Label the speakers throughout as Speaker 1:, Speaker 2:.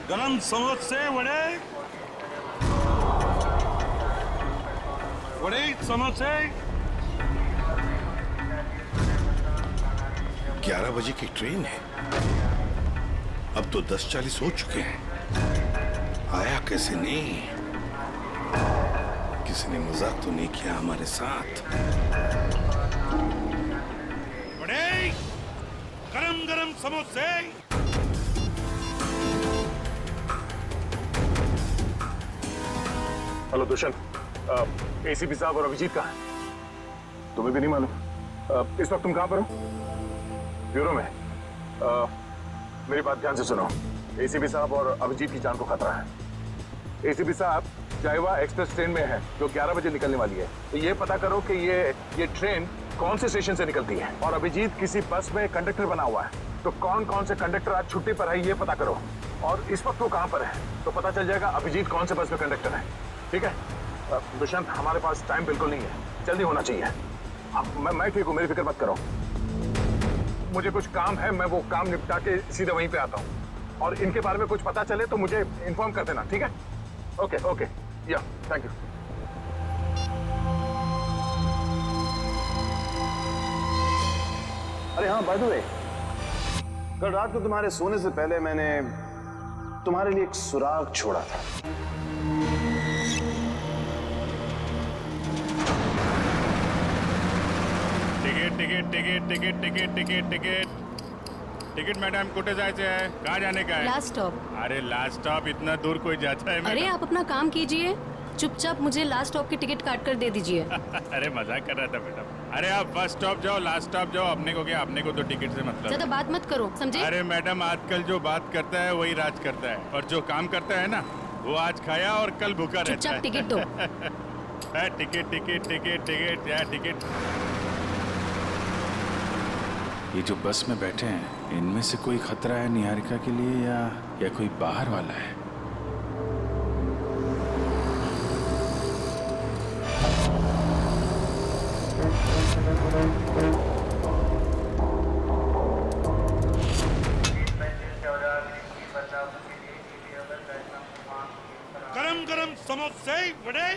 Speaker 1: गरम समोसे वड़े वड़े समोसे।
Speaker 2: 11 बजे की ट्रेन है, अब तो 10:40 हो चुके हैं। आया कैसे नहीं? किसी ने मजाक तो नहीं किया हमारे साथ?
Speaker 1: वड़े गरम गरम समोसे।
Speaker 3: हेलो दुष्यंत, एसीपी साहब और अभिजीत कहाँ हैं? तुम्हें भी नहीं मालूम? इस वक्त तुम कहाँ पर हो? ब्यूरो में। मेरी बात ध्यान से सुनो। एसीपी साहब और अभिजीत की जान को खतरा है। एसीपी साहब जायवा एक्सप्रेस ट्रेन में है जो 11 बजे निकलने वाली है। तो ये पता करो कि ये ट्रेन कौन से स्टेशन से निकलती है। और अभिजीत किसी बस में कंडक्टर बना हुआ है, तो कौन कौन से कंडक्टर आज छुट्टी पर है ये पता करो। और इस वक्त वो कहाँ पर है तो पता चल जाएगा अभिजीत कौन से बस में कंडक्टर है। ठीक है दुष्यंत, हमारे पास टाइम बिल्कुल नहीं है, जल्दी होना चाहिए। मैं ठीक हूँ, मेरी फिक्र मत करो। मुझे कुछ काम है, मैं वो काम निपटा के सीधे वहीं पे आता हूँ। और इनके बारे में कुछ पता चले तो मुझे इन्फॉर्म कर देना, ठीक है? ओके ओके, या थैंक यू।
Speaker 4: अरे हाँ, बाय द वे, कल रात को तुम्हारे सोने से पहले मैंने तुम्हारे लिए एक सुराग छोड़ा था।
Speaker 1: Ticket ticket ticket ticket ticket ticket ticket madam, कुठे जायचे है? कहाँ जाने का है?
Speaker 5: Last stop.
Speaker 1: अरे लास्ट स्टॉप इतना दूर कोई जाता है?
Speaker 5: अरे आप अपना काम कीजिए, चुपचाप मुझे लास्ट स्टॉप की टिकट काट कर दे दीजिए।
Speaker 1: अरे मजाक कर रहा था मैडम। अरे आप फर्स्ट स्टॉप जाओ, लास्ट स्टॉप जाओ, अपने को क्या, अपने को तो टिकट से मतलब।
Speaker 5: ज्यादा बात मत करो, समझे?
Speaker 1: अरे मैडम, आजकल जो बात करता है वही राज करता है, और जो काम करता है ना वो आज खाया और कल भूखा रहता है।
Speaker 5: चुपचाप टिकट दो।
Speaker 1: टिकट टिकट टिकट टिकट या टिकट।
Speaker 6: ये जो बस में बैठे हैं, इनमें से कोई खतरा है निहारिका के लिए या कोई बाहर वाला है?
Speaker 1: गरम गरम समोसे वड़े।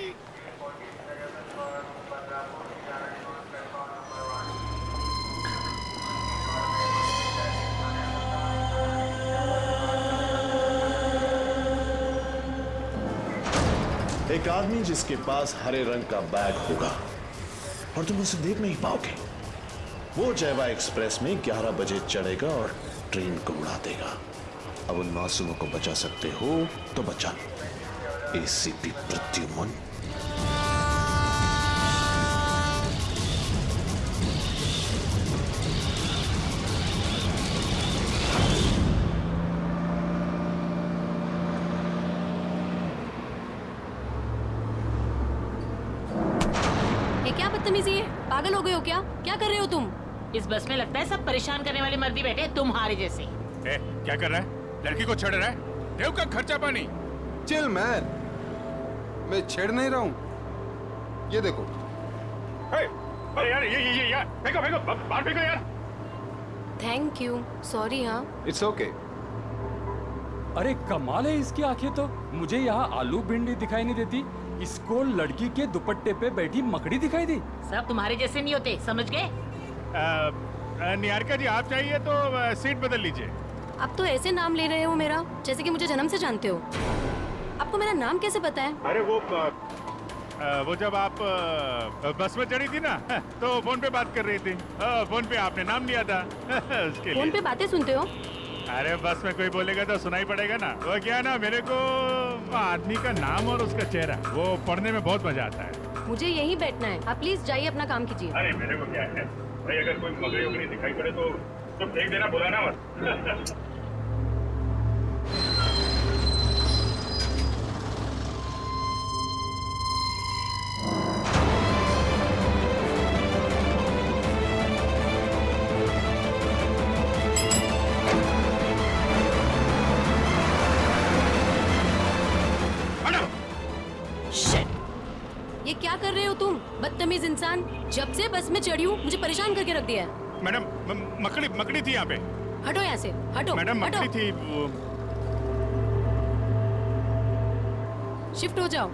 Speaker 4: एक आदमी जिसके पास हरे रंग का बैग होगा और तुम उसे देख नहीं पाओगे, वो जयवा एक्सप्रेस में 11 बजे चढ़ेगा और ट्रेन को उड़ा देगा। अब उन मासूमों को बचा सकते हो तो बचा लो। एसीपी प्रद्युमन।
Speaker 5: ये क्या बदतमीजी है? पागल हो गए हो क्या? क्या कर रहे हो तुम?
Speaker 7: इस बस में लगता है सब परेशान करने वाले मर्दी बैठे हैं तुम्हारे जैसे।
Speaker 1: क्या कर रहा है? लड़की को छेड़ रहा है? देव का खर्चा पानी।
Speaker 8: चिल मैन, मैं छेड़ नहीं रहा हूँ। ये देखो।
Speaker 1: अरे यार, ये यार, फेंको फेंको, बाहर फेंको यार।
Speaker 5: Thank you, sorry. हाँ
Speaker 8: इट्स ओके।
Speaker 9: अरे कमाल है इसकी आंखें तो। मुझे यहाँ आलू भिंडी दिखाई नहीं देती, इसको लड़की के दुपट्टे पे बैठी मकड़ी दिखाई दी।
Speaker 7: सब तुम्हारे जैसे नहीं होते, समझ गए?
Speaker 1: निहारिका जी, आप चाहिए तो सीट बदल लीजिए।
Speaker 5: अब तो ऐसे नाम ले रहे हो मेरा जैसे कि मुझे जन्म से जानते हो। आपको मेरा नाम कैसे पता है?
Speaker 1: अरे वो जब आप बस में चढ़ी थी ना तो फोन पे बात कर रही थी। फोन पे आपने नाम लिया था उसके
Speaker 5: फोन
Speaker 1: लिए।
Speaker 5: पे बातें सुनते हो?
Speaker 1: अरे बस में कोई बोलेगा तो सुनाई पड़ेगा ना। वो क्या ना, मेरे को आदमी का नाम और उसका चेहरा वो पढ़ने में बहुत मजा आता है।
Speaker 5: मुझे यहीं बैठना है, आप प्लीज जाइए अपना काम कीजिए।
Speaker 1: अरे मेरे को क्या है भाई, अगर कोई मगरी उगरी दिखाई पड़े तो फेंक देना, बुलाना मत।
Speaker 5: ये क्या कर रहे हो तुम, बदतमीज इंसान? जब से बस में चढ़ी हूँ मुझे परेशान करके रख दिया है।
Speaker 1: मैडम मकड़ी मकड़ी थी यहाँ पे।
Speaker 5: हटो यहाँ से, हटो
Speaker 1: मैडम
Speaker 5: हटो।
Speaker 1: मकड़ी थी वो।
Speaker 5: शिफ्ट हो जाओ।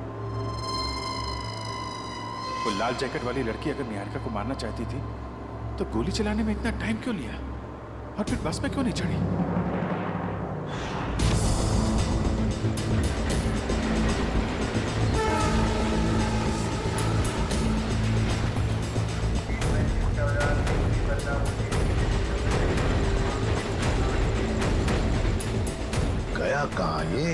Speaker 6: वो लाल जैकेट वाली लड़की अगर निहारिका को मारना चाहती थी तो गोली चलाने में इतना टाइम क्यों लिया, और फिर बस में क्यों नहीं चढ़ी?
Speaker 2: गया कहाँ ये?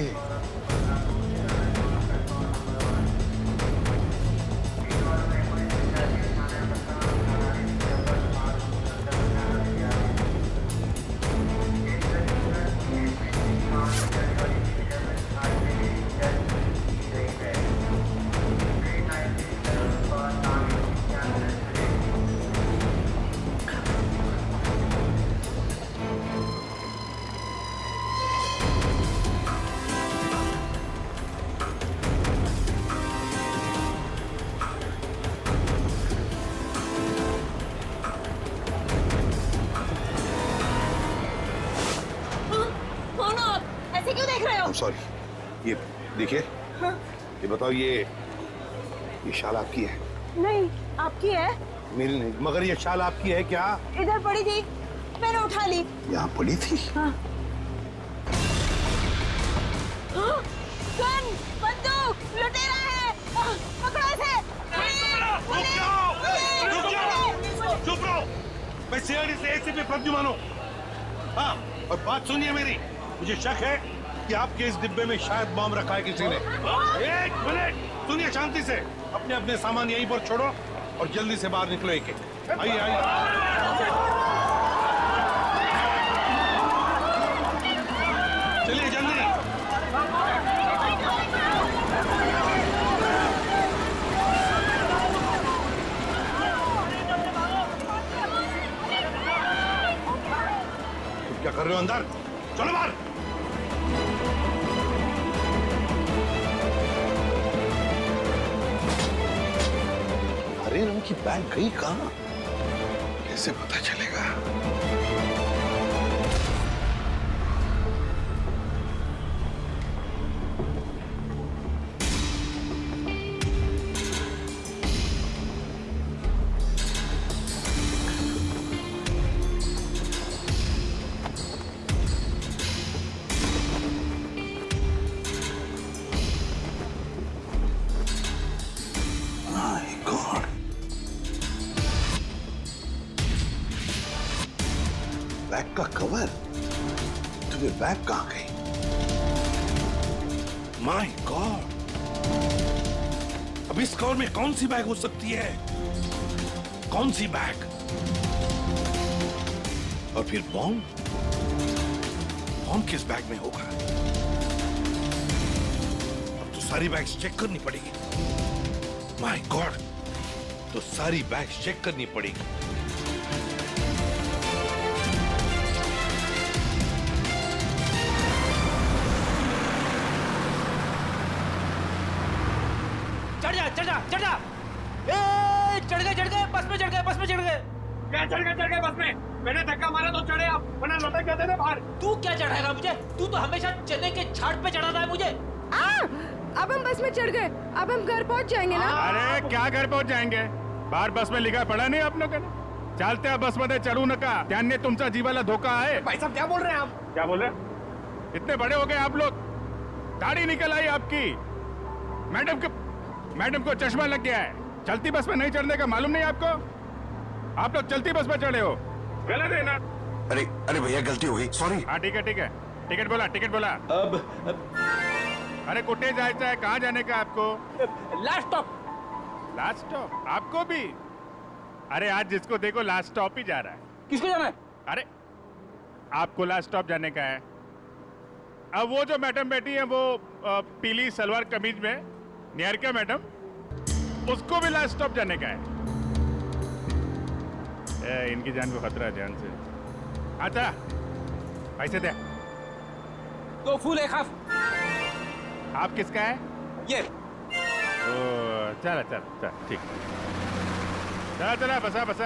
Speaker 7: कौन हो आप? ऐसे क्यों देख रहे हो?
Speaker 2: सॉरी, ये देखिए। ये बताओ, ये शाल आपकी है?
Speaker 7: नहीं, आपकी है।
Speaker 2: मेरी नहीं, मगर ये शाल आपकी है क्या?
Speaker 7: इधर पड़ी थी, मैंने उठा ली।
Speaker 2: यहाँ पड़ी थी?
Speaker 7: हाँ। गन, बंदूक, लुटेरा है। पकड़ो इसे।
Speaker 2: चुप रहो। मैं सीआईडी से एसीपी प्रद्युमन हूँ। हाँ, और बात सुनिए मेरी। मुझे शक है कि आपके इस डिब्बे में शायद बम रखा है किसी ने। एक मिनट सुनिए शांति से। अपने अपने सामान यहीं पर छोड़ो और जल्दी से बाहर निकलो। एक एक आइए आइए। चलिए जल्दी। तुम क्या कर रहे हो अंदर? चलो बाहर। हरे रंग की बैग गई कहाँ? कैसे पता चलेगा? बैग का कवर? तुम्हें बैग कहाँ गई? My God! अब इस कवर में कौन सी बैग हो सकती है? कौन सी बैग? और फिर बॉम्ब? बॉम्ब किस बैग में होगा? अब तो सारी बैग्स चेक करनी पड़ेगी। My God! तो सारी बैग्स चेक करनी पड़ेगी।
Speaker 10: चढ़ जा। ए, चढ़ गए, बस में चढ़ गए।
Speaker 9: क्या चढ़ गए बस में? मैंने धक्का मारा तो चढ़े आप, वरना लटक जाते थे बाहर।
Speaker 10: तू क्या चढ़ाएगा मुझे? तू तो हमेशा चने के झाड़ पे चढ़ाता है मुझे।
Speaker 11: अब हम बस में चढ़ गए, अब हम घर पहुंच जाएंगे ना?
Speaker 1: अरे क्या घर पहुंच जाएंगे? बाहर बस में लिखा पड़ा नहीं आप लोगों ने? चालते बस मध्ये चढू नका, त्यांनी तुमचा जीवाला धोका है।
Speaker 9: भाई साहब क्या बोल रहे हैं आप?
Speaker 1: क्या बोल रहे? इतने बड़े हो गए आप लोग, दाढ़ी निकल आई आपकी। मैडम को चश्मा लग गया है। चलती बस में नहीं चढ़ने का मालूम नहीं आपको? आप लोग चलती बस में चढ़े हो, गलत है ना?
Speaker 2: अरे भैया गलती हो गई, सॉरी।
Speaker 1: हाँ ठीक है। टिकट बोला।
Speaker 10: अब
Speaker 1: अरे कुटे जायचं है? कहाँ जाने का आपको?
Speaker 10: लास्ट
Speaker 1: स्टॉप आपको भी? अरे आज जिसको देखो लास्ट स्टॉप ही जा रहा है।
Speaker 10: किसको जाना है?
Speaker 1: अरे आपको लास्ट स्टॉप जाने का है। अब वो जो मैडम बैठी है वो पीली सलवार कमीज में, निहारिका मैडम, उसको भी लास्ट स्टॉप जाने का है। इनकी जान को खतरा है, ध्यान से। अच्छा पैसे दे।
Speaker 10: 2 फूल 1 हाफ।
Speaker 1: आप किसका है?
Speaker 10: ये
Speaker 1: चला ठीक। चला बसा।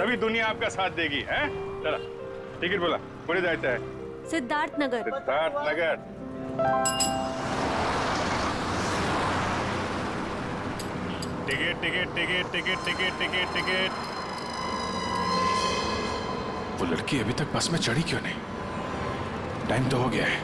Speaker 1: तभी दुनिया आपका साथ देगी, है? चला, टिकट बोला, कुठे जायचं आहे?
Speaker 5: Siddharth Nagar.
Speaker 1: Siddharth Nagar. Ticket ticket ticket ticket ticket ticket ticket.
Speaker 6: वो लड़की अभी तक बस में चढ़ी क्यों नहीं? टाइम तो हो गया है।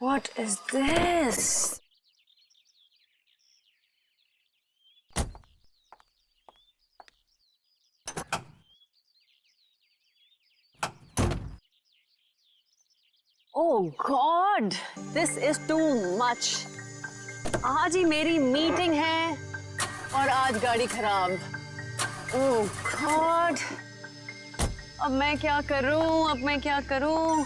Speaker 11: What is this? Oh God, this is too much. आज ही मेरी मीटिंग है और आज गाड़ी खराब। Oh God, अब मैं क्या करूं?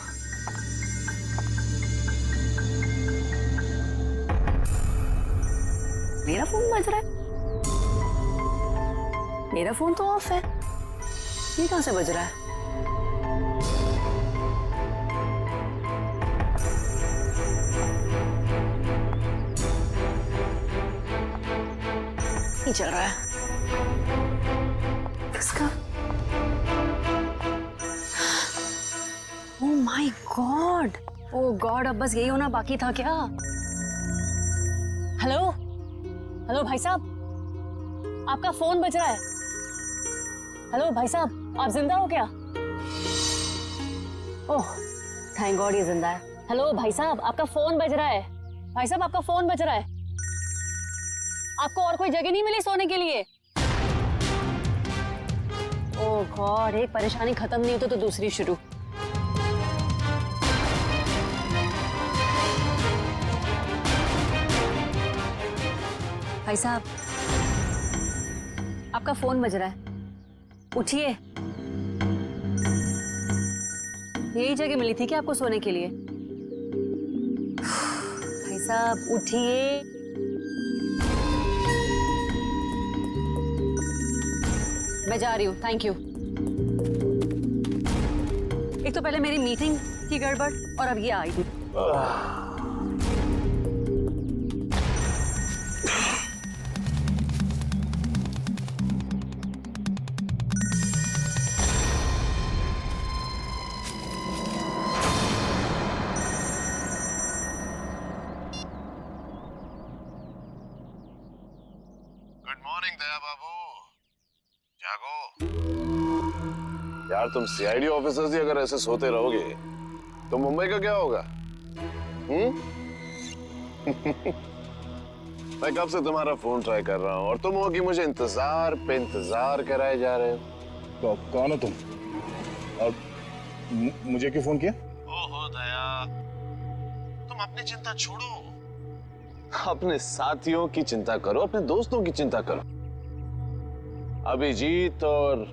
Speaker 11: मेरा फोन बज रहा है। मेरा फोन तो ऑफ है। ये कहां से बज रहा है? नहीं चल रहा है। किसका? ओह माय गॉड! ओह गॉड, अब बस यही होना बाकी था क्या? हेलो भाई साहब, आपका फोन बज रहा है। हेलो भाई साहब, आप जिंदा हो क्या? ओह थैंक गॉड ये जिंदा है। हेलो भाई साहब, आपका फोन बज रहा है। भाई साहब, आपका फोन बज रहा है। आपको और कोई जगह नहीं मिली सोने के लिए? ओह गॉड, एक परेशानी खत्म नहीं होती तो दूसरी शुरू। भाई साहब, आपका फोन बज रहा है, उठिए। यही जगह मिली थी क्या आपको सोने के लिए? भाई साहब उठिए। मैं जा रही हूँ, थैंक यू। एक तो पहले मेरी मीटिंग की गड़बड़ और अब ये आई थी।
Speaker 4: गुड मॉर्निंग दया बाबू, जागो। यार तुम सीआईडी ऑफिसर्स ही अगर ऐसे सोते रहोगे तो मुंबई का क्या होगा? मैं कब से तुम्हारा फोन ट्राई कर रहा हूँ और तुम हो कि मुझे इंतजार पे इंतजार कराए जा रहे हो।
Speaker 3: तो कौन हो तुम और मुझे क्यों फोन किया?
Speaker 4: ओहो दया, तुम अपनी चिंता छोड़ो, अपने साथियों की चिंता करो, अपने दोस्तों की चिंता करो। अभिजीत और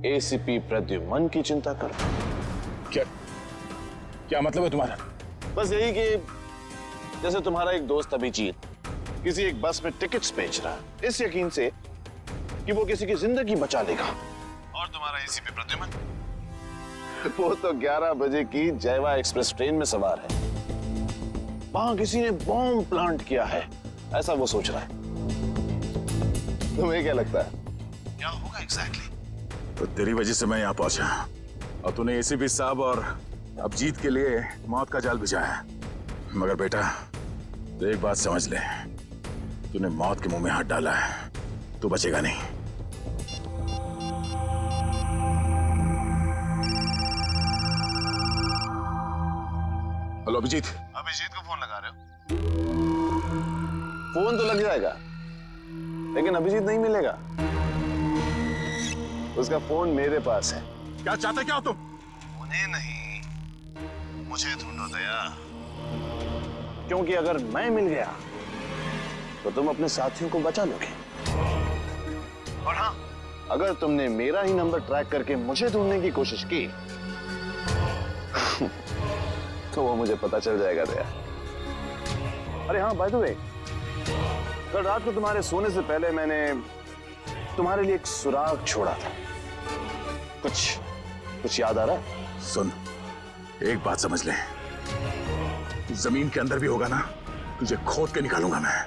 Speaker 4: एसीपी प्रद्युमन की चिंता करो।
Speaker 3: क्या मतलब है तुम्हारा?
Speaker 4: बस यही कि जैसे तुम्हारा एक दोस्त अभिजीत किसी एक बस में टिकट्स बेच रहा है इस यकीन से कि वो किसी की जिंदगी बचा लेगा, और तुम्हारा एसीपी प्रद्युमन वो तो 11 बजे की जयवा एक्सप्रेस ट्रेन में सवार है, वहां किसी ने बॉम्ब प्लांट किया है ऐसा वो सोच रहा है। तुम्हें क्या लगता है क्या होगा एग्जैक्टली?
Speaker 3: तो तेरी वजह से मैं यहाँ पहुंचा और तूने एसीपी साहब और अब जीत के लिए मौत का जाल बिछा है, मगर बेटा तो एक बात समझ ले, तूने मौत के मुंह में हाथ डाला है, तू बचेगा नहीं। हेलो अभिजीत।
Speaker 4: अभिजीत को फोन लगा रहे हो? फोन तो लग जाएगा, लेकिन अभिजीत नहीं मिलेगा। उसका फोन मेरे पास है।
Speaker 3: क्या चाहते क्या हो तुम?
Speaker 4: उन्हें नहीं, मुझे ढूंढो दया। क्योंकि अगर मैं मिल गया तो तुम अपने साथियों को बचा लोगे, और हाँ, अगर तुमने मेरा ही नंबर ट्रैक करके मुझे ढूंढने की कोशिश की तो वो मुझे पता चल जाएगा दया। अरे हाँ, बाय द वे, कल रात को तुम्हारे सोने से पहले मैंने तुम्हारे लिए एक सुराग छोड़ा था। कुछ याद आ रहा है?
Speaker 3: सुन, एक बात समझ ले, जमीन के अंदर भी होगा ना, तुझे खोद के निकालूंगा मैं।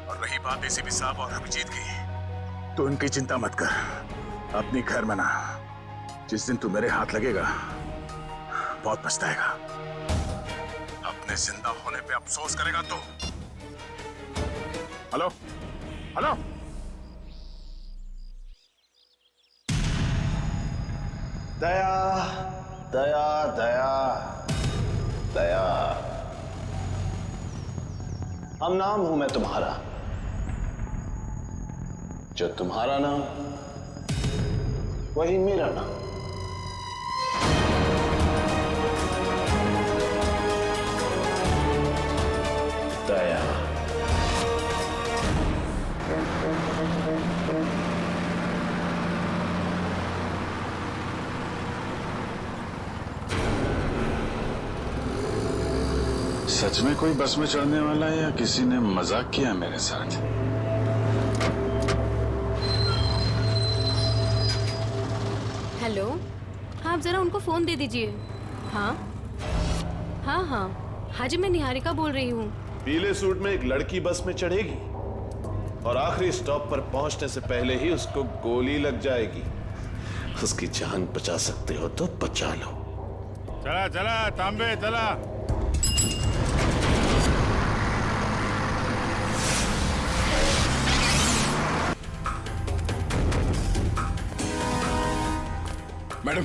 Speaker 3: और रही बात एसीपी साहब और अभिजीत की, तो उनकी चिंता मत कर, अपनी खैर मना। जिस दिन तू मेरे हाथ लगेगा बहुत पछताएगा, अपने जिंदा होने पे अफसोस करेगा तो। हेलो हेलो,
Speaker 4: दया दया दया दया, हम नाम हूं मैं तुम्हारा, जो तुम्हारा नाम वही मेरा नाम। दया।
Speaker 6: सच में कोई बस में चढ़ने वाला है या किसी ने मजाक किया मेरे साथ?
Speaker 5: हेलो, हाँ आप जरा उनको फोन दे दीजिए। हाँ हाँ हाँ हाँ जी, मैं निहारिका बोल रही हूँ।
Speaker 4: पीले सूट में एक लड़की बस में चढ़ेगी और आखिरी स्टॉप पर पहुंचने से पहले ही उसको गोली लग जाएगी। उसकी जान बचा सकते हो तो बचा लो।
Speaker 1: चला चला तांबे चला।
Speaker 3: मैडम,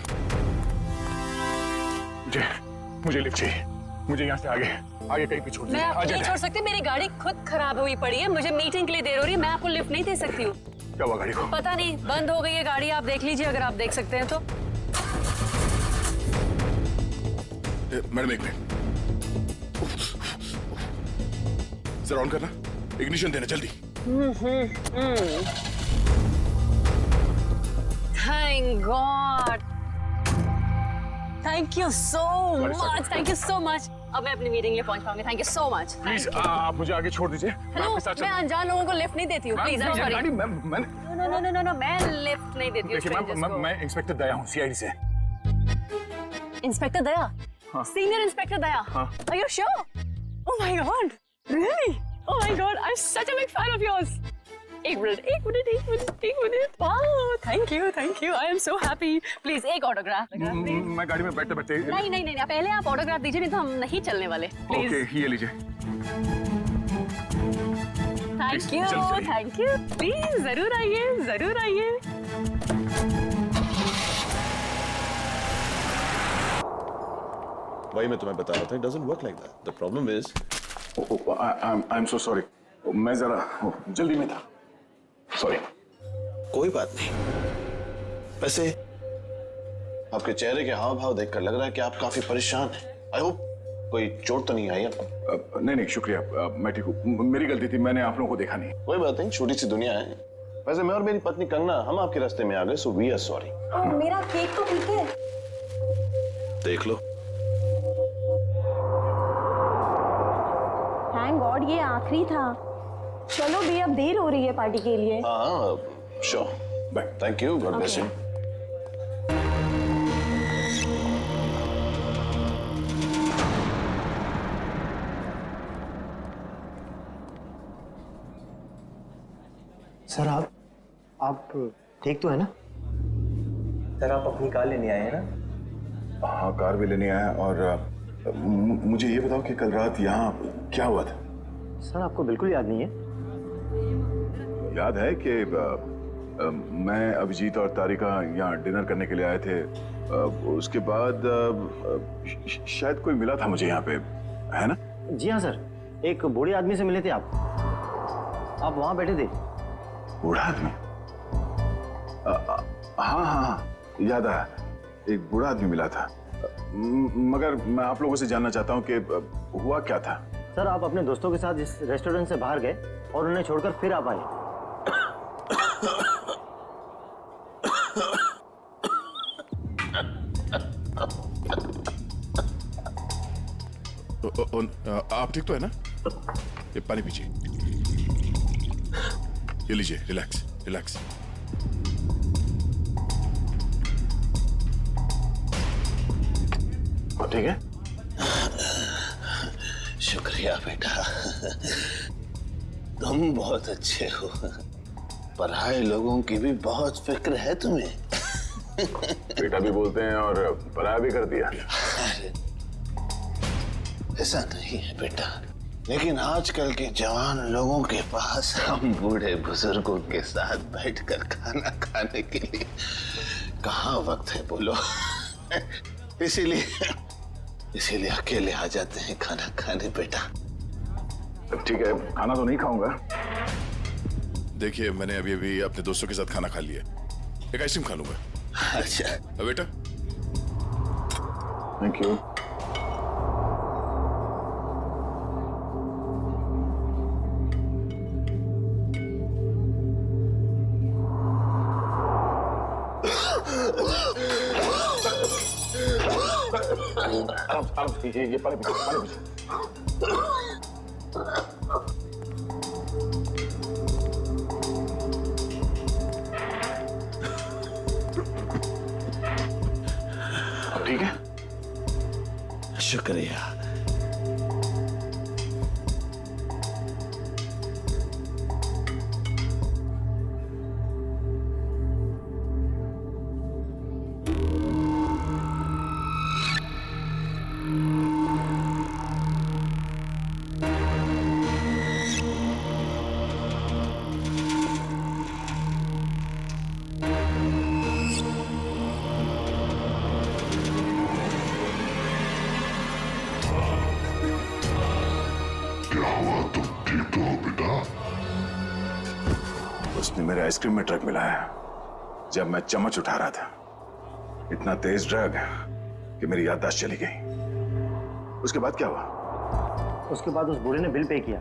Speaker 3: मुझे लिफ्ट चाहिए, मुझे यहाँ से आगे कहीं भी छोड़ दीजिए।
Speaker 11: मैं आपको नहीं छोड़ सकती, मेरी गाड़ी खुद खराब हुई पड़ी है, मुझे मीटिंग के लिए देर हो रही है, मैं आपको लिफ्ट नहीं दे सकती हूँ।
Speaker 3: क्या हुआ गाड़ी को?
Speaker 11: पता नहीं, बंद हो गई है गाड़ी, आप देख लीजिए अगर आप देख सकते हैं तो।
Speaker 3: मैडम एक मिनट, जरा ऑन करना, इग्निशन देना जल्दी।
Speaker 11: Thank God, thank you so much, thank you so much. अब मैं अपनी मीटिंग में पहुंच पाऊंगी। Thank you so much.
Speaker 3: Please आप मुझे आगे छोड़ दीजिए।
Speaker 11: हेलो, मैं अनजान लोगों को लिफ्ट नहीं देती हूँ, please. I am sorry. No, मैं लिफ्ट नहीं देती हूँ स्ट्रेंजर्स को।
Speaker 3: मैं इंस्पेक्टर दया हूँ, सीआईडी से।
Speaker 11: Inspector Daya? Senior inspector Daya? Are you sure? Oh my god, really? Oh my god, I am such a big fan of yours. एक minute. Wow, thank you, I am so happy. Please एक autograph.
Speaker 3: मैं गाड़ी में बैठते बैठते।
Speaker 11: नहीं, पहले आप ऑटोग्राफ दीजिए, नहीं तो हम नहीं चलने वाले। प्लीज।
Speaker 3: ओके, ये लीजिए।
Speaker 11: थैंक यू, प्लीज जरूर आइए।
Speaker 4: वही मैं तुम्हें बता रहा था, it doesn't work like that. The problem is,
Speaker 3: I am so sorry, मैं जरा जल्दी में था, सॉरी।
Speaker 4: कोई बात नहीं। वैसे आपके चेहरे के हाव भाव देखकर लग रहा है कि आप काफी परेशान हैं। आई होप कोई चोट तो नहीं आई आपको?
Speaker 3: नहीं, शुक्रिया, मैं ठीक हूँ। मेरी गलती थी, मैंने आप लोगों को देखा नहीं।
Speaker 4: कोई बात नहीं, छोटी सी दुनिया है। वैसे मैं और मेरी पत्नी कंगना, हम आपके रास्ते में आ गए, सो वी आर सॉरी।
Speaker 11: मेरा केक तो ठीक है।
Speaker 4: देख लो।
Speaker 11: थैंक गॉड, ये आखिरी था। चलो भी, अब देर हो रही है पार्टी के लिए।
Speaker 4: हाँ, sure, bye. Thank you, God bless you.
Speaker 10: Sir आप ठीक तो है ना?
Speaker 12: सर आप अपनी कार लेने आए हैं ना?
Speaker 6: हाँ, कार भी लेने आया। और मुझे ये बताओ कि कल रात यहाँ क्या हुआ था?
Speaker 10: सर आपको बिल्कुल याद नहीं है?
Speaker 6: याद है कि मैं, अभिजीत और तारिका यहाँ डिनर करने के लिए आए थे। उसके बाद शायद कोई मिला था मुझे यहाँ पे, है ना?
Speaker 10: जी हाँ सर, एक बूढ़े आदमी से मिले थे आप वहाँ बैठे थे।
Speaker 6: बूढ़ा आदमी? हाँ हाँ, याद आया, एक बूढ़ा आदमी मिला था। मगर मैं आप लोगों से जानना चाहता हूँ कि हुआ क्या था?
Speaker 10: सर आप अपने दोस्तों के साथ इस रेस्टोरेंट से बाहर गए और उन्हें छोड़कर फिर आप आए।
Speaker 6: आप ठीक तो है ना? ये पानी पीजिए, ये लीजिए, रिलैक्स रिलैक्स। ठीक है?
Speaker 4: शुक्रिया बेटा, तुम बहुत अच्छे हो। पराये लोगों की भी बहुत फिक्र है तुम्हें।
Speaker 6: बेटा भी बोलते हैं और पराया भी कर दिया।
Speaker 4: अरे ऐसा नहीं है बेटा, लेकिन आजकल के जवान लोगों के पास हम बूढ़े बुजुर्गों के साथ बैठकर खाना खाने के लिए कहाँ वक्त है बोलो। इसीलिए अकेले आ जाते हैं खाना खाने बेटा।
Speaker 6: ठीक है, खाना तो नहीं खाऊंगा। देखिए, मैंने अभी अभी अपने दोस्तों के साथ खाना खा लिया, एक आइसक्रीम खा लूंगा।
Speaker 4: अच्छा
Speaker 6: बेटा, थैंक यू। ये पानी पीजिए, पानी पीजिए। ठीक है?
Speaker 4: शुक्रिया।
Speaker 6: उसने मेरे आइसक्रीम में ड्रग मिलाया जब मैं चम्मच उठा रहा था। इतना तेज ड्रग कि मेरी याददाश्त चली गई। उसके बाद क्या हुआ?
Speaker 10: उसके बाद उस बूढ़े ने बिल पे किया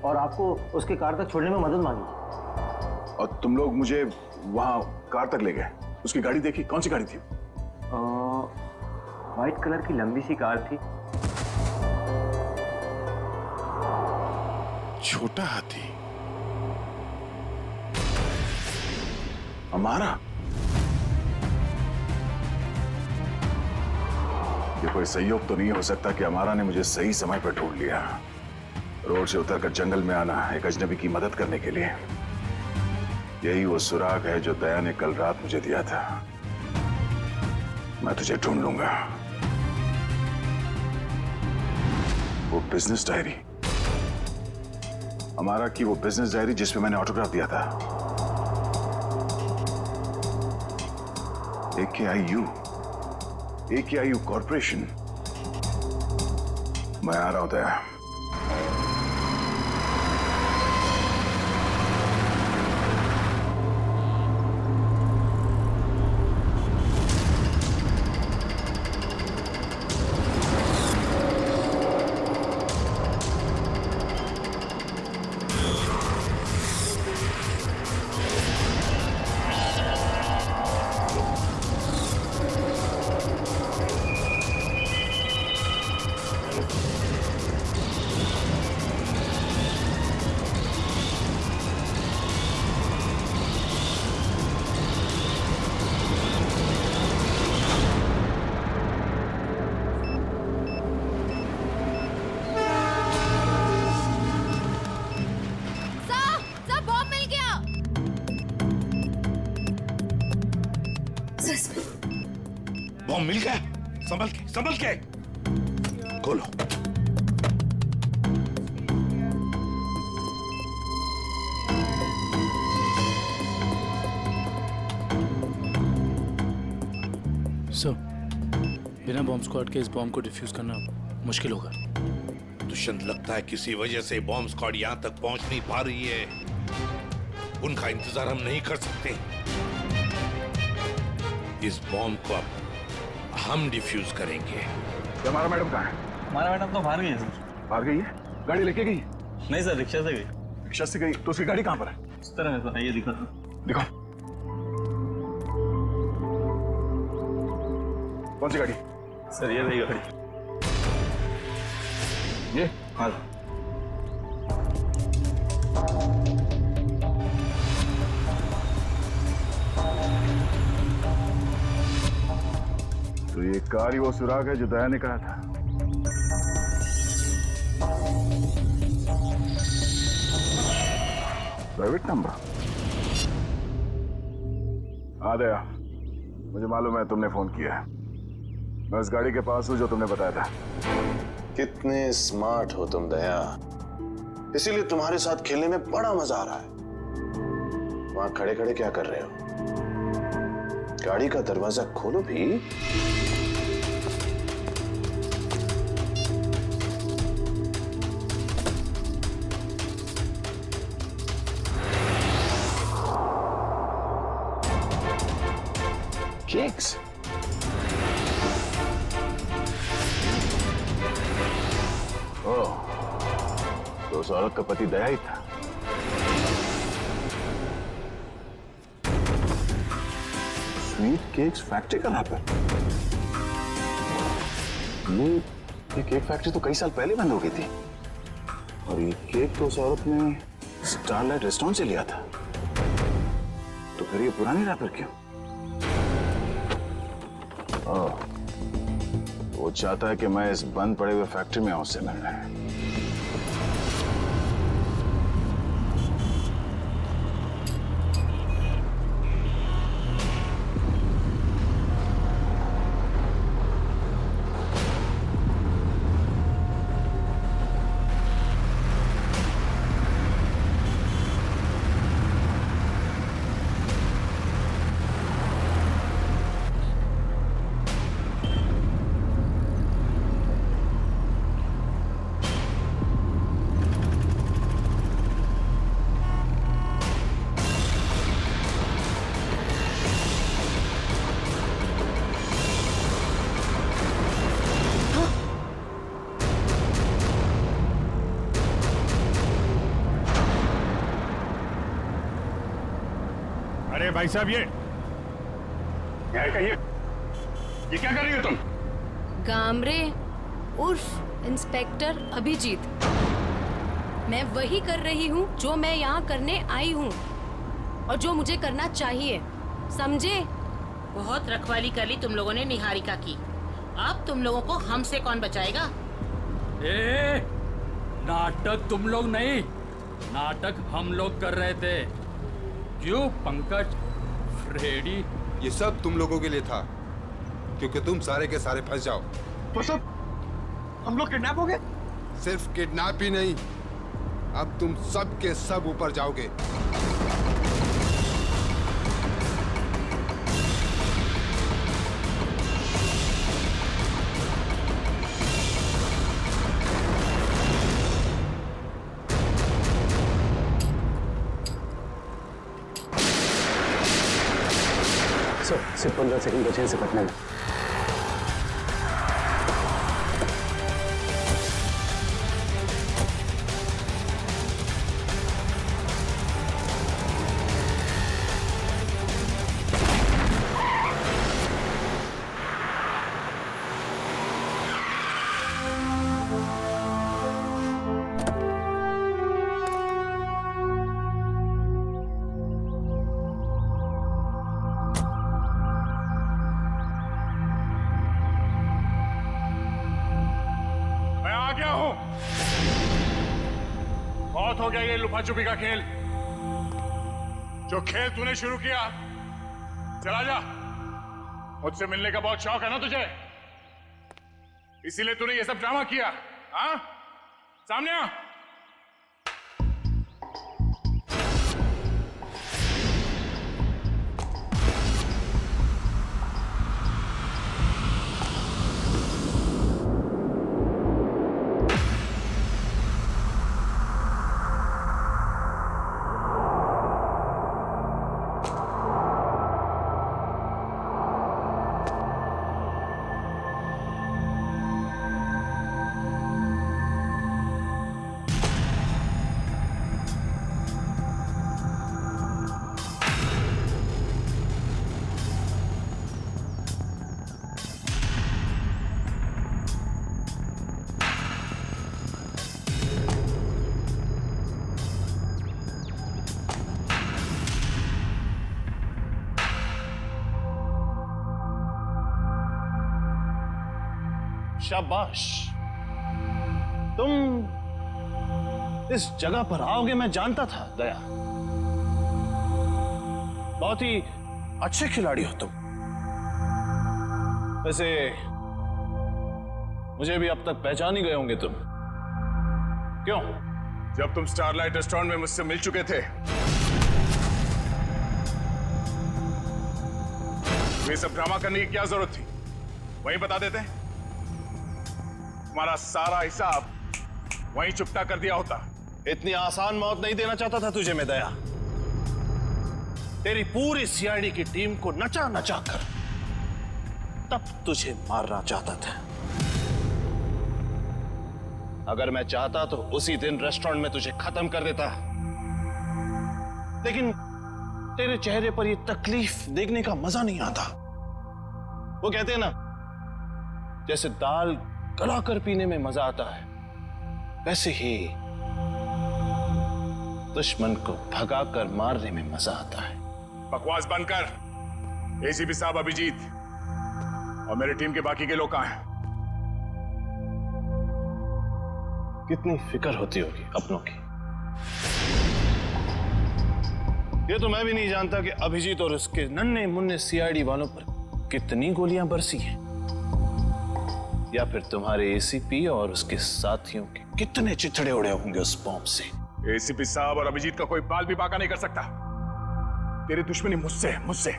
Speaker 10: और आपको उसके कार तक छोड़ने में मदद मांगी।
Speaker 6: और तुम लोग मुझे वहां कार तक ले गए। उसकी गाड़ी देखी? कौन सी गाड़ी थी?
Speaker 10: व्हाइट कलर की लंबी सी कार थी।
Speaker 6: छोटा हाथी? हमारा? ये कोई संयोग तो नहीं हो सकता कि हमारा ने मुझे सही समय पर ढूंढ लिया, रोड से उतरकर जंगल में आना एक अजनबी की मदद करने के लिए। यही वो सुराग है जो दया ने कल रात मुझे दिया था। मैं तुझे ढूंढ लूंगा। वो बिजनेस डायरी, हमारा की वो बिजनेस डायरी जिसमें मैंने ऑटोग्राफ दिया था। AKIU corporation. मैं आ रहा हूं दया।
Speaker 2: बॉम्ब मिल गया? संभल के खोलो।
Speaker 12: सर, बिना बॉम्ब स्क्वाड के इस बॉम्ब को डिफ्यूज करना मुश्किल होगा।
Speaker 2: दुष्यंत, लगता है किसी वजह से बॉम्ब स्क्वाड यहाँ तक पहुंच नहीं पा रही है। उनका इंतजार हम नहीं कर सकते। इस बॉम्ब को अब हम डिफ्यूज करेंगे।
Speaker 6: हमारा मैडम कहाँ है?
Speaker 10: हमारा मैडम तो बाहर गई है सर।
Speaker 6: बाहर गई है? गाड़ी लेके गई?
Speaker 10: नहीं सर, रिक्शा से गई।
Speaker 6: रिक्शा से गई? तो उसकी गाड़ी कहाँ पर है?
Speaker 10: इस तरह है सर, आइए दिखाता हूँ।
Speaker 6: दिखाओ। कौन सी गाड़ी?
Speaker 10: सर ये रही गाड़ी।
Speaker 6: ये?
Speaker 10: हाँ।
Speaker 6: तो ये कार ही वो सुराग है जो दया ने कहा था। Private number. हाँ दया, मुझे मालूम है तुमने फोन किया है। मैं उस गाड़ी के पास हूं जो तुमने बताया था।
Speaker 4: कितने स्मार्ट हो तुम दया, इसीलिए तुम्हारे साथ खेलने में बड़ा मजा आ रहा है। वहां खड़े खड़े क्या कर रहे हो? गाड़ी का दरवाजा खोलो भी। केक्स।
Speaker 6: ओह, तो उस औरत का पति दया ही था। स्वीट केक्स फैक्ट्री का नाम है। ये केक फैक्ट्री तो कई साल पहले बंद हो गई थी, और ये केक तो उस औरत ने स्टारलाइट रेस्टोरेंट से लिया था। तो फिर ये पुरानी रैपर क्यों? ओह, वो चाहता है कि मैं इस बंद पड़े हुए फैक्ट्री में उससे मिलना है।
Speaker 1: अरे भाई साहब, ये क्या कर रही हो तुम?
Speaker 5: गामरे उर्फ इंस्पेक्टर अभिजीत, मैं वही कर रही हूँ जो मैं यहाँ करने आई हूँ और जो मुझे करना चाहिए, समझे?
Speaker 7: बहुत रखवाली कर ली तुम लोगों ने निहारिका की। अब तुम लोगों को हमसे कौन बचाएगा?
Speaker 9: ए, नाटक तुम लोग नहीं, नाटक हम लोग कर रहे थे। क्यों पंकज, फ्रेडी?
Speaker 8: ये सब तुम लोगों के लिए था, क्योंकि तुम सारे के सारे फंस जाओ।
Speaker 3: तो सब हम लोग किडनैप हो गए?
Speaker 8: सिर्फ किडनैप ही नहीं, अब तुम सब के सब ऊपर जाओगे।
Speaker 10: सिर्फ 15 सेकंड बचे से कटने में।
Speaker 1: बहुत हो गया ये लुका छुपी का खेल। जो खेल तूने शुरू किया, चला जा। मुझसे मिलने का बहुत शौक है ना तुझे? इसीलिए तूने ये सब ड्रामा किया? हाँ, सामने आ।
Speaker 4: शाबाश, तुम इस जगह पर आओगे मैं जानता था दया। बहुत ही अच्छे खिलाड़ी हो तुम। वैसे मुझे भी अब तक पहचान ही गए होंगे तुम। क्यों?
Speaker 3: जब तुम स्टारलाइट रेस्टोरेंट में मुझसे मिल चुके थे, ये सब ड्रामा करने की क्या जरूरत थी? वहीं बता देते, हमारा सारा हिसाब वहीं चुकता कर दिया होता।
Speaker 4: इतनी आसान मौत नहीं देना चाहता था तुझे मैं दया। तेरी पूरी सीआईडी की टीम को नचा नचा कर तब तुझे मारना चाहता था। अगर मैं चाहता तो उसी दिन रेस्टोरेंट में तुझे खत्म कर देता, लेकिन तेरे चेहरे पर यह तकलीफ देखने का मजा नहीं आता। वो कहते हैं ना, जैसे दाल गलाकर पीने में मजा आता है, वैसे ही दुश्मन को भगाकर मारने में मजा आता है।
Speaker 3: बकवास बंद कर। एसीपी साहब अभिजीत और मेरी टीम के बाकी के लोग कहां हैं?
Speaker 4: कितनी फिक्र होती होगी अपनों की। ये तो मैं भी नहीं जानता कि अभिजीत और उसके नन्हे मुन्ने सीआईडी वालों पर कितनी गोलियां बरसी हैं, या फिर तुम्हारे एसीपी और उसके साथियों के कितने चिथड़े उड़े होंगे उस बॉम्ब से।
Speaker 3: एसीपी साहब और अभिजीत का कोई बाल भी बाका नहीं कर सकता। तेरी दुश्मनी मुझसे मुझसे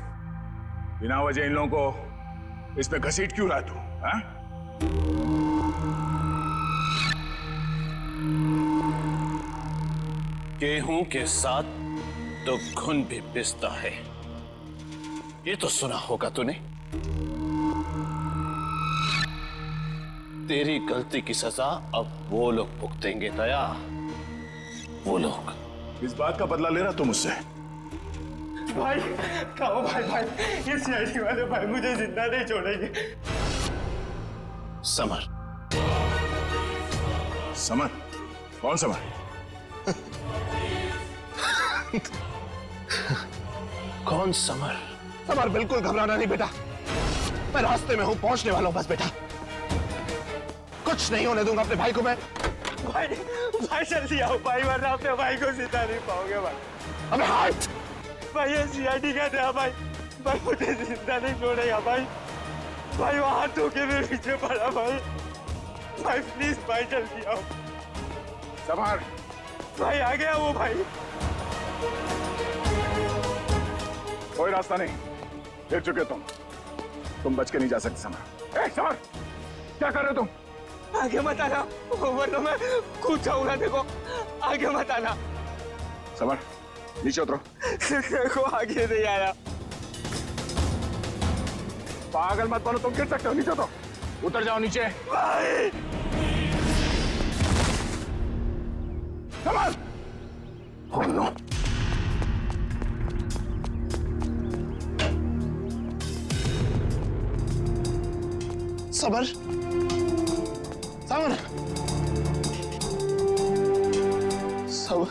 Speaker 3: बिना वजह इन लोगों को इसमें घसीट क्यों रहा तू? हाँ?
Speaker 4: गेहूं के साथ तो घुन भी पिसता है, ये तो सुना होगा तूने। तेरी गलती की सजा अब वो लोग भुगतेंगे दया, वो लोग।
Speaker 3: इस बात का बदला ले रहा तू मुझसे?
Speaker 10: भाई कहो भाई, ये सीआईडी वाले भाई मुझे जिंदा नहीं छोड़ेंगे।
Speaker 4: समर।
Speaker 3: समर? कौन समर?
Speaker 4: कौन समर? समर, बिल्कुल घबराना नहीं बेटा, मैं रास्ते में हूं, पहुंचने वाला हूं बस बेटा। कुछ नहीं होने दूंगा अपने भाई को मैं।
Speaker 10: भाई जल्दी आओ भाई, वरना अपने भाई को जिंदा नहीं पाओगे भाई।
Speaker 4: अबे हाथ!
Speaker 10: भाई ये सीआईडी का था भाई मुझे जिंदा नहीं छोड़ेगा भाई। भाई वो हाथ धो के मेरे पीछे पड़ा भाई प्लीज भाई जल्दी आओ।
Speaker 3: समर!
Speaker 10: भाई आ गया वो भाई।
Speaker 3: कोई रास्ता नहीं, गिर चुके तुम बच के नहीं जा सकते समर। समर, क्या कर रहे हो तुम?
Speaker 10: आगे मत आना, वरना मैं कूद जाऊंगा। देखो आगे मत आना।
Speaker 3: समर, नीचे उतरो।
Speaker 10: देखो आगे नहीं आया।
Speaker 3: पागल मत बनो, तुम गिर सकते हो। नीचे उतर जाओ नीचे।
Speaker 10: भाई
Speaker 3: summer!
Speaker 4: Oh no! Summer! Summer! Summer!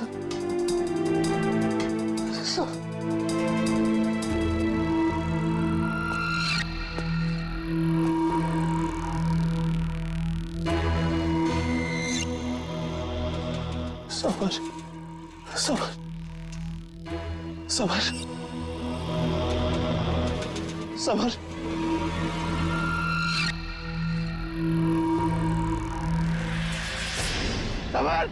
Speaker 4: Summer! Summer! Summer! Summer! संभाल।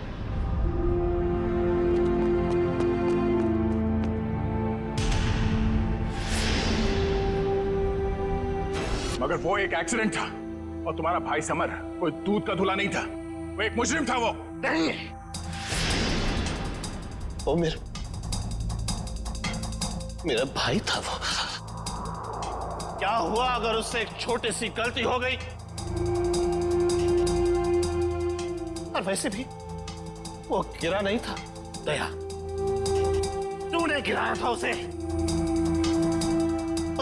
Speaker 3: मगर वो एक एक्सीडेंट था और तुम्हारा भाई समर कोई दूध का धुला नहीं था, वो एक मुजरिम था। वो
Speaker 4: नहीं, वो मेरा भाई था। वो क्या हुआ अगर उससे एक छोटी सी गलती हो गई? और वैसे भी वो गिरा नहीं था दया, तूने गिराया था उसे।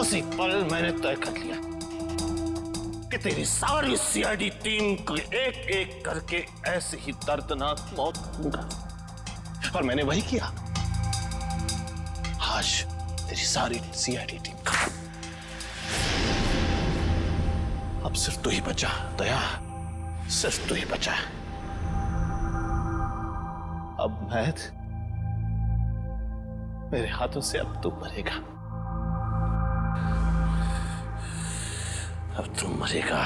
Speaker 4: उसी पल मैंने तय कर लिया कि तेरी सारी सीआईडी टीम को एक एक करके ऐसे ही दर्दनाक मौत दूंगा, और मैंने वही किया। आज तेरी सारी सीआईडी टीम खत्म। अब सिर्फ तू ही बचा दया, सिर्फ तू ही बचा। अब महद मेरे हाथों से अब तू मरेगा, अब तू मरेगा।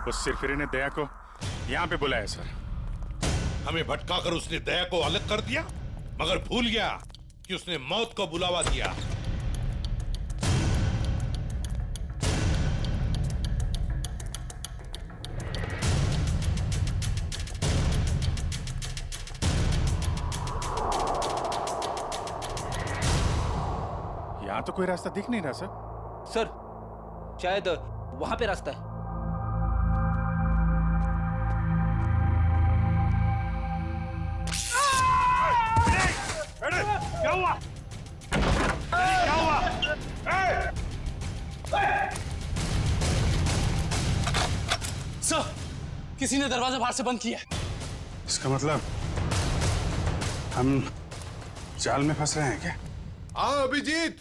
Speaker 1: उस सिरफिरे ने दया को यहाँ पे बुलाया सर।
Speaker 2: हमें भटकाकर उसने दया को अलग कर दिया, मगर भूल गया कि उसने मौत को बुलावा दिया।
Speaker 1: यहाँ तो कोई रास्ता दिख नहीं रहा सर।
Speaker 10: सर शायद वहां पे रास्ता है।
Speaker 2: क्या हुआ? क्या हुआ?
Speaker 12: सर, किसी ने दरवाजा बाहर से बंद किया है।
Speaker 1: इसका मतलब हम जाल में फंस रहे हैं क्या?
Speaker 8: हाँ अभिजीत,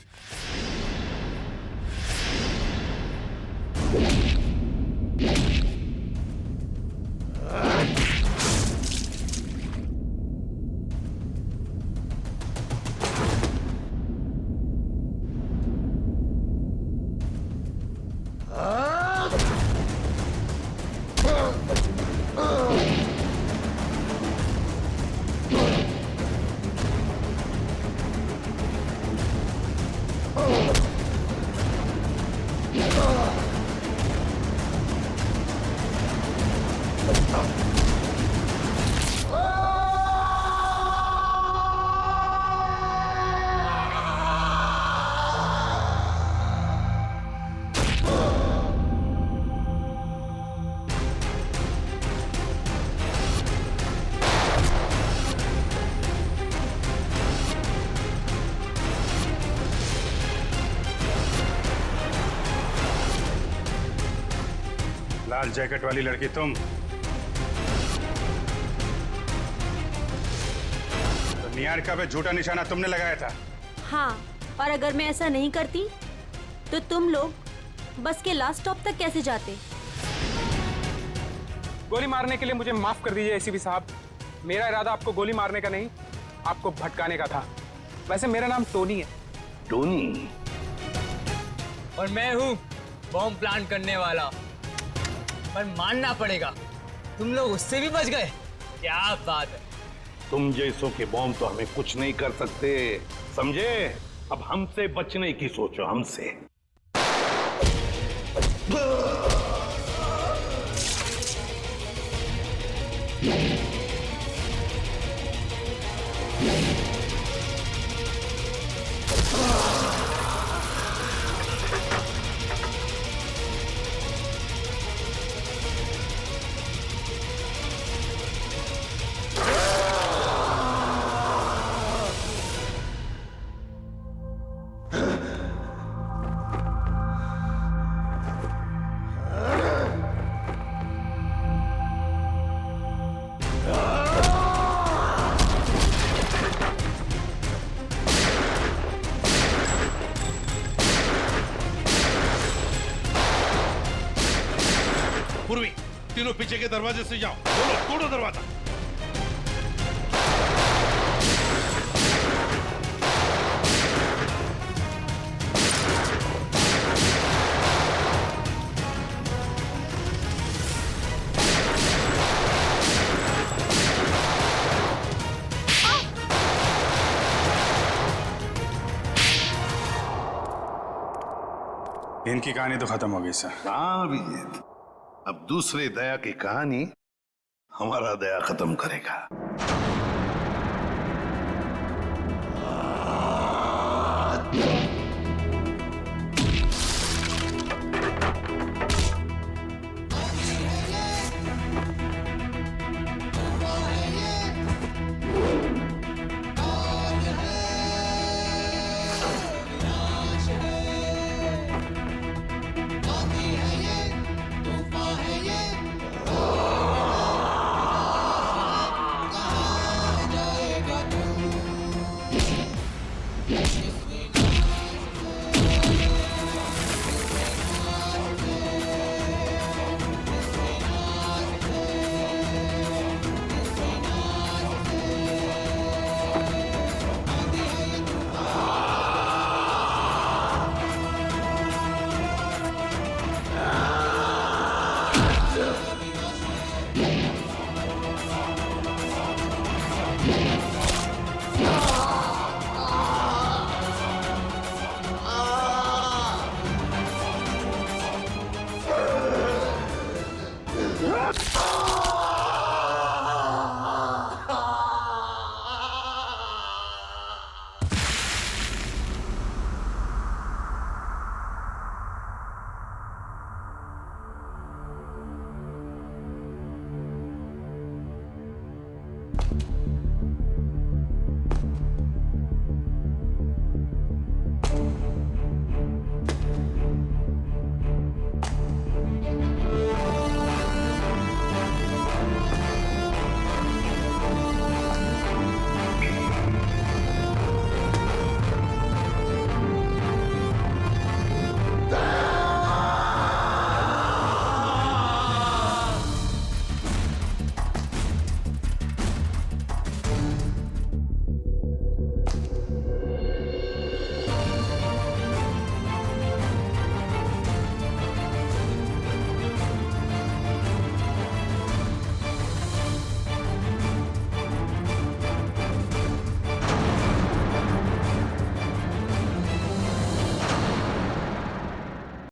Speaker 1: लाल जैकेट वाली लड़की तुम? तो निहारिका पे झूठा निशाना तुमने लगाया था?
Speaker 13: हाँ, और अगर मैं ऐसा नहीं करती तो तुम लोग बस के लास्ट स्टॉप तक कैसे जाते?
Speaker 10: गोली मारने के लिए मुझे माफ कर दीजिए एसीपी साहब। मेरा इरादा आपको गोली मारने का नहीं, आपको भटकाने का था। वैसे मेरा नाम टोनी है।
Speaker 4: टोनी?
Speaker 10: और मैं हूँ बॉम्ब प्लांट करने वाला। पर मानना पड़ेगा, तुम लोग उससे भी बच गए। क्या बात है।
Speaker 2: तुम जैसों के बॉम्ब तो हमें कुछ नहीं कर सकते, समझे? अब हमसे बचने की सोचो, हमसे। पूर्वी, तीनों पीछे के दरवाजे से जाओ। बोलो, तोड़ो दरवाजा।
Speaker 8: इनकी कहानी तो खत्म हो गई सर।
Speaker 2: हाँ अभिजीत, अब दूसरे दया की कहानी हमारा दया खत्म करेगा।